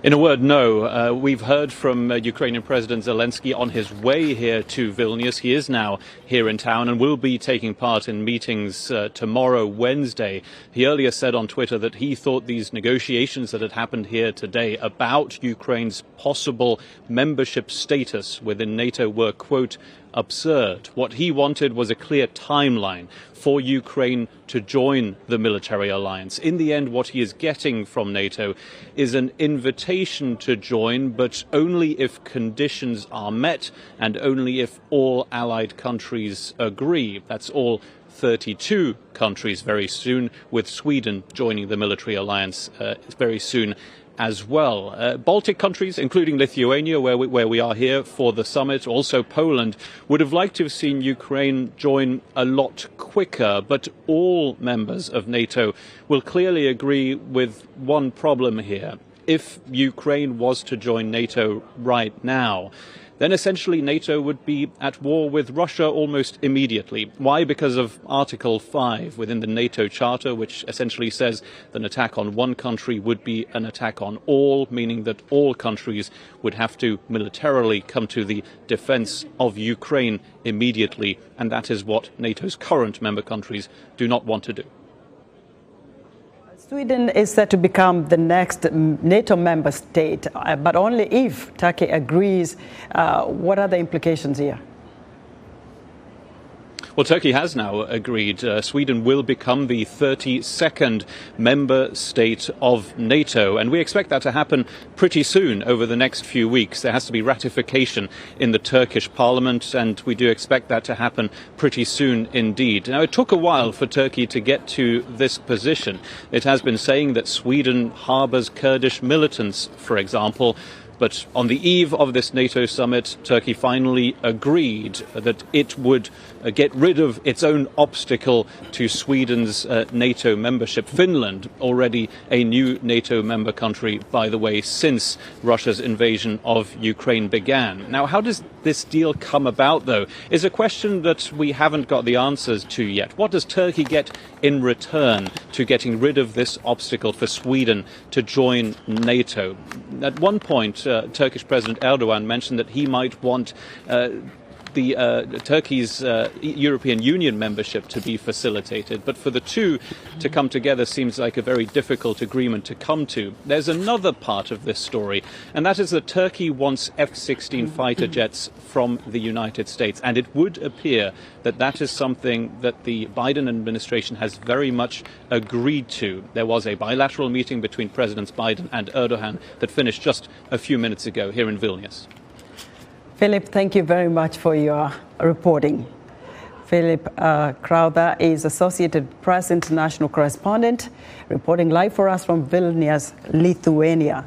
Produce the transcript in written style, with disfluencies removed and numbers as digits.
In a word, no. We've heard from Ukrainian President Zelensky on his way here to Vilnius. He is now here in town and will be taking part in meetings tomorrow, Wednesday. He earlier said on Twitter that he thought these negotiations that had happened here today about Ukraine's possible membership status within NATO were, quote, absurd. What he wanted was a clear timeline for Ukraine to join the military alliance. In the end, what he is getting from NATO is an invitation to join, but only if conditions are met and only if all allied countries agree. That's all 32 countries very soon, with Sweden joining the military alliance very soon as well. Baltic countries, including Lithuania, where we are here for the summit, also Poland, would have liked to have seen Ukraine join a lot quicker, but all members of NATO will clearly agree with one problem here. If Ukraine was to join NATO right now, then essentially NATO would be at war with Russia almost immediately. Why? Because of Article 5 within the NATO Charter, which essentially says that an attack on one country would be an attack on all, meaning that all countries would have to militarily come to the defense of Ukraine immediately, and that is what NATO's current member countries do not want to do. Sweden is set to become the next NATO member state, but only if Turkey agrees. What are the implications here? Well, Turkey has now agreed. Sweden will become the 32nd member state of NATO, and we expect that to happen pretty soon over the next few weeks. There has to be ratification in the Turkish parliament, and we do expect that to happen pretty soon indeed. Now, it took a while for Turkey to get to this position. It has been saying that Sweden harbors Kurdish militants, for example. But on the eve of this NATO summit, Turkey finally agreed that it would get rid of its own obstacle to Sweden's NATO membership. Finland, already a new NATO member country, by the way, since Russia's invasion of Ukraine began. Now, how does this deal come about, though, is a question that we haven't got the answers to yet. What does Turkey get in return to getting rid of this obstacle for Sweden to join NATO? At one point, Turkish President Erdogan mentioned that he might want Turkey's European Union membership to be facilitated. But for the two to come together seems like a very difficult agreement to come to. There's another part of this story, and that is that Turkey wants F-16 fighter jets from the United States. And it would appear that that is something that the Biden administration has very much agreed to. There was a bilateral meeting between Presidents Biden and Erdogan that finished just a few minutes ago here in Vilnius. Philip, thank you very much for your reporting. Philip Crowther is Associated Press International Correspondent, reporting live for us from Vilnius, Lithuania.